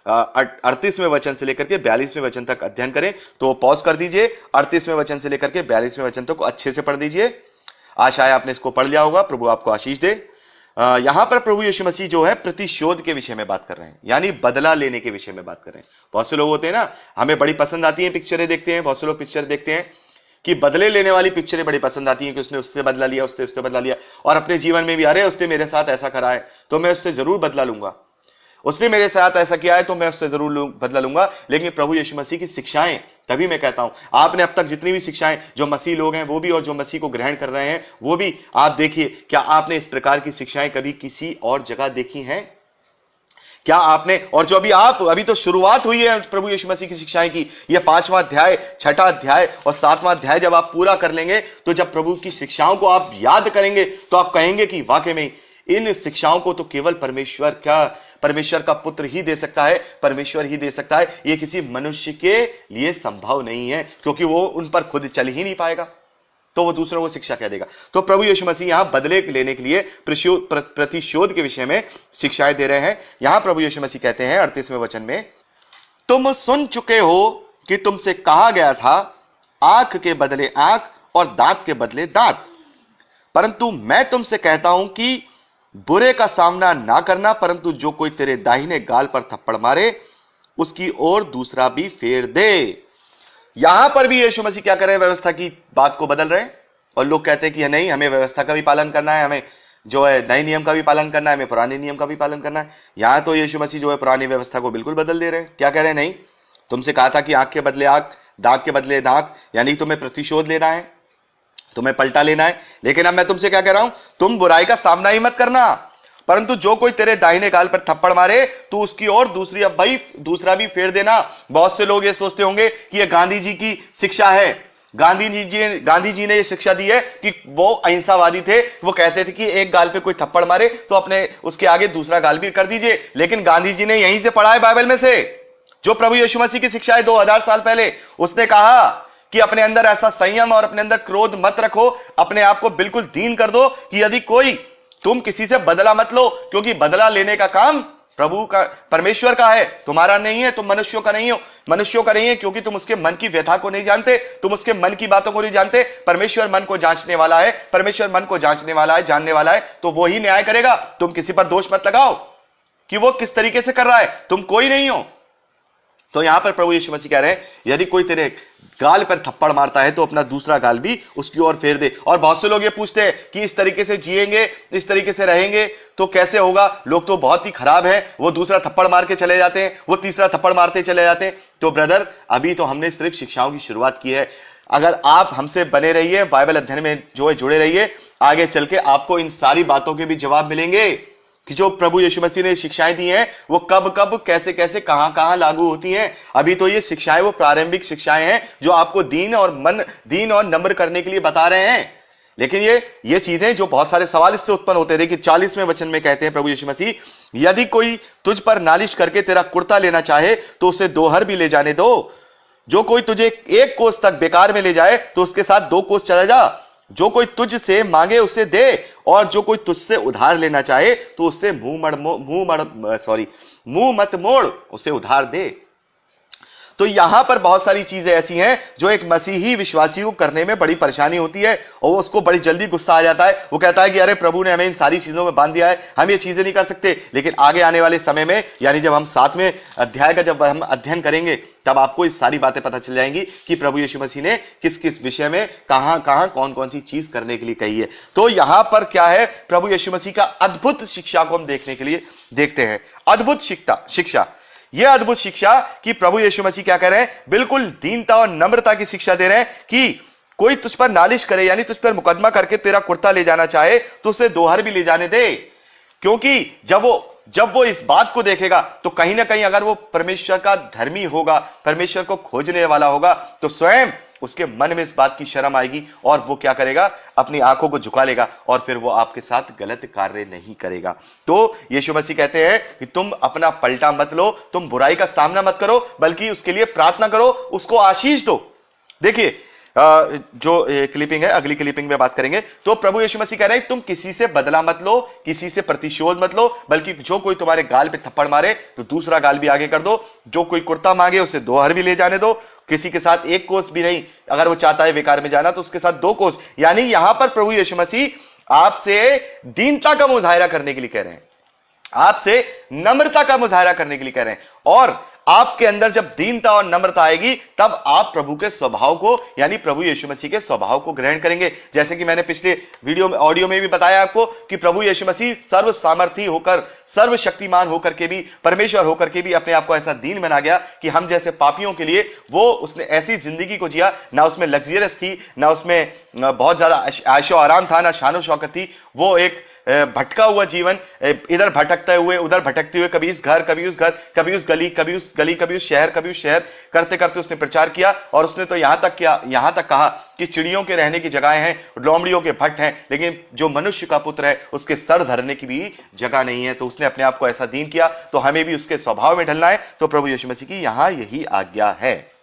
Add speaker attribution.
Speaker 1: 38वें वचन से लेकर के 42वें वचन तक अध्ययन करें। तो पॉज कर दीजिए, 38वें वचन से लेकर के 42वें वचन तक अच्छे से पढ़ दीजिए। आशा है आपने इसको पढ़ लिया होगा। प्रभु आपको आशीष दे। यहां पर प्रभु यीशु मसीह जो है प्रतिशोध के विषय में बात कर रहे हैं, यानी बदला लेने के विषय में बात कर रहे हैं। बहुत से लोग होते हैं ना, हमें बड़ी पसंद आती है पिक्चरें देखते हैं, बहुत से लोग पिक्चर देखते हैं कि बदले लेने वाली पिक्चरें बड़ी पसंद आती हैं कि उसने उससे बदला लिया, उससे उससे बदला लिया, और अपने जीवन में भी अरे उसने मेरे साथ ऐसा करा है तो मैं उससे जरूर बदला लूंगा, उसने मेरे साथ ऐसा किया है तो मैं उससे जरूर बदला लूंगा। लेकिन प्रभु यीशु मसीह की शिक्षाएं, तभी मैं कहता हूं आपने अब तक जितनी भी शिक्षाएं जो मसीह लोग हैं वो भी और जो मसीह को ग्रहण कर रहे हैं वो भी, आप देखिए क्या आपने इस प्रकार की शिक्षाएं कभी किसी और जगह देखी हैं? क्या आपने, और जो अभी तो शुरुआत हुई है प्रभु यीशु मसीह की शिक्षाएं की, ये 5वां अध्याय, 6ठा अध्याय और 7वां अध्याय जब आप पूरा कर लेंगे तो जब प्रभु की शिक्षाओं को आप याद करेंगे तो आप कहेंगे कि वाकई में इन शिक्षाओं को तो केवल परमेश्वर का पुत्र ही दे सकता है, परमेश्वर ही दे सकता है। ये किसी मनुष्य के लिए संभव नहीं है, क्योंकि वो उन पर खुद चल ही नहीं पाएगा, तो वो दूसरों को शिक्षा कह देगा। तो प्रभु यीशु मसीह यहां बदले लेने के लिए प्रतिशोध के विषय में शिक्षाएं दे रहे हैं। यहां प्रभु यीशु मसीह कहते हैं 38वें वचन में, तुम सुन चुके हो कि तुमसे कहा गया था आंख के बदले आंख और दांत के बदले दांत, परंतु मैं तुमसे कहता हूं कि बुरे का सामना ना करना, परंतु जो कोई तेरे दाहिने गाल पर थप्पड़ मारे उसकी ओर दूसरा भी फेर दे। यहां पर भी यीशु मसीह क्या कर रहे हैं? व्यवस्था की बात को बदल रहे हैं। और लोग कहते हैं कि नहीं, हमें व्यवस्था का भी पालन करना है, हमें जो है नए नियम का भी पालन करना है, हमें पुराने नियम का भी पालन करना है। यहां तो यीशु मसीह जो है पुरानी व्यवस्था को बिल्कुल बदल दे रहे हैं। क्या कह रहे हैं? नहीं, तुमसे कहा था कि आंख के बदले आंख, दांत के बदले दांत, यानी तुम्हें प्रतिशोध लेना है, तुम्हें पलटा लेना है। लेकिन अब मैं तुमसे क्या कह रहा हूं? तुम बुराई का सामना ही मत करना, परंतु जो कोई तेरे दाहिने गाल पर थप्पड़ मारे तो उसकी ओर दूसरा भी फेर देना। बहुत से लोग ये सोचते होंगे कि ये गांधी जी की शिक्षा है। गांधी जी ने ये शिक्षा दी है कि वो अहिंसावादी थे, वो कहते थे कि एक गाल पे कोई थप्पड़ मारे तो अपने उसके आगे दूसरा गाल भी कर दीजिए। लेकिन गांधी जी ने यहीं से पढ़ा है बाइबल में से, जो प्रभु यीशु मसीह की शिक्षा है 2000 साल पहले। उसने कहा कि अपने अंदर ऐसा संयम और अपने अंदर क्रोध मत रखो, अपने आप को बिल्कुल दीन कर दो कि यदि कोई, तुम किसी से बदला मत लो, क्योंकि बदला लेने का काम प्रभु का, परमेश्वर का है, तुम्हारा नहीं है। तुम मनुष्यों का नहीं है, क्योंकि तुम उसके मन की व्यथा को नहीं जानते, तुम उसके मन की बातों को नहीं जानते। परमेश्वर मन को जांचने वाला है, परमेश्वर मन को जांचने वाला है, जानने वाला है, तो वो ही न्याय करेगा। तुम किसी पर दोष मत लगाओ कि वो किस तरीके से कर रहा है, तुम कोई नहीं हो। तो यहां पर प्रभु यीशु मसीह कह रहे हैं, यदि कोई तेरे गाल पर थप्पड़ मारता है तो अपना दूसरा गाल भी उसकी ओर फेर दे। और बहुत से लोग ये पूछते हैं कि इस तरीके से जिएंगे, इस तरीके से रहेंगे तो कैसे होगा? लोग तो बहुत ही खराब है, वो दूसरा थप्पड़ मार के चले जाते हैं, वो तीसरा थप्पड़ मारते चले जाते हैं। तो ब्रदर, अभी तो हमने सिर्फ शिक्षाओं की शुरुआत की है। अगर आप हमसे बने रहिए, बाइबल अध्ययन में जो है जुड़े रहिए, आगे चल के आपको इन सारी बातों के भी जवाब मिलेंगे कि जो प्रभु यीशु मसीह ने शिक्षाएं दी हैं वो कब कब, कैसे कैसे, कहां कहां लागू होती हैं। अभी तो ये शिक्षाएं वो प्रारंभिक शिक्षाएं हैं जो आपको दीन और नम्र करने के लिए बता रहे हैं। लेकिन ये चीजें जो बहुत सारे सवाल इससे उत्पन्न होते हैं। देखिए 40वें वचन में कहते हैं प्रभु यीशु मसीह, यदि कोई तुझ पर नालिश करके तेरा कुर्ता लेना चाहे तो उसे 2 हर भी ले जाने दो। जो कोई तुझे 1 कोस तक बेकार में ले जाए तो उसके साथ 2 कोस चला जा। जो कोई तुझ से मांगे उसे दे, और जो कोई तुझसे उधार लेना चाहे तो उससे मुंह मत मोड़, उसे उधार दे। तो यहां पर बहुत सारी चीजें ऐसी हैं जो एक मसीही विश्वासी को करने में बड़ी परेशानी होती है, और उसको बड़ी जल्दी गुस्सा आ जाता है। वो कहता है कि अरे प्रभु ने हमें इन सारी चीजों में बांध दिया है, हम ये चीजें नहीं कर सकते। लेकिन आगे आने वाले समय में, यानी जब हम 7वें अध्याय का जब हम अध्ययन करेंगे, तब आपको इस सारी बातें पता चल जाएंगी कि प्रभु यीशु मसीह ने किस किस विषय में, कहां कहां, कौन कौन सी चीज करने के लिए कही है। तो यहां पर क्या है? प्रभु यीशु मसीह का अद्भुत शिक्षा को हम देखने के लिए देखते हैं। अद्भुत शिक्षा, यह अद्भुत शिक्षा कि प्रभु यीशु मसीह क्या कह रहे हैं? बिल्कुल दीनता और नम्रता की शिक्षा दे रहे हैं कि कोई तुझ पर नालिश करे, यानी तुझ पर मुकदमा करके तेरा कुर्ता ले जाना चाहे तो उसे 2 हर भी ले जाने दे। क्योंकि जब वो इस बात को देखेगा तो कहीं ना कहीं अगर वो परमेश्वर का धर्मी होगा, परमेश्वर को खोजने वाला होगा, तो स्वयं उसके मन में इस बात की शर्म आएगी और वो क्या करेगा? अपनी आंखों को झुका लेगा और फिर वो आपके साथ गलत कार्य नहीं करेगा। तो यीशु मसीह कहते हैं कि तुम अपना पलटा मत लो, तुम बुराई का सामना मत करो, बल्कि उसके लिए प्रार्थना करो, उसको आशीष दो। देखिए जो क्लिपिंग है अगली क्लिपिंग में बात करेंगे। तो प्रभु यीशु मसीह कह रहे हैं तुम किसी से बदला मत लो, किसी से प्रतिशोध मत लो, बल्कि जो कोई तुम्हारे गाल पे थप्पड़ मारे तो दूसरा गाल भी आगे कर दो, जो कोई कुर्ता मांगे उसे 2 हर भी ले जाने दो, किसी के साथ 1 कोस भी नहीं, अगर वो चाहता है बेकार में जाना तो उसके साथ 2 कोस। यानी यहां पर प्रभु यीशु मसीह आपसे दीनता का मुजाहिरा करने के लिए कह रहे हैं, आपसे नम्रता का मुजाहिरा करने के लिए कह रहे हैं। और आपके अंदर जब दीनता और नम्रता आएगी तब आप प्रभु के स्वभाव को यानी प्रभु यीशु मसीह के स्वभाव को ग्रहण करेंगे। जैसे कि मैंने पिछले वीडियो में ऑडियो में भी बताया आपको कि प्रभु यीशु मसीह सर्व सामर्थी होकर, सर्वशक्तिमान होकर के भी, परमेश्वर होकर के भी अपने आप को ऐसा दीन बना गया कि हम जैसे पापियों के लिए वो उसने ऐसी जिंदगी को जिया, ना उसमें लग्जरियस थी, ना उसमें बहुत ज्यादा आयशो आराम था, ना शानो शौकत थी। वो एक भटका हुआ जीवन, इधर भटकते हुए उधर भटकते हुए, कभी इस घर कभी उस घर, कभी उस गली कभी उस गली, कभी उस शहर कभी उस शहर, करते करते उसने प्रचार किया। और उसने तो यहां तक कहा कि चिड़ियों के रहने की जगह हैं, लोमड़ियों के भट्ट हैं, लेकिन जो मनुष्य का पुत्र है उसके सर धरने की भी जगह नहीं है। तो उसने अपने आप को ऐसा दीन किया। तो हमें भी उसके स्वभाव में ढलना है। तो प्रभु यीशु मसीह की यहां यही आज्ञा है।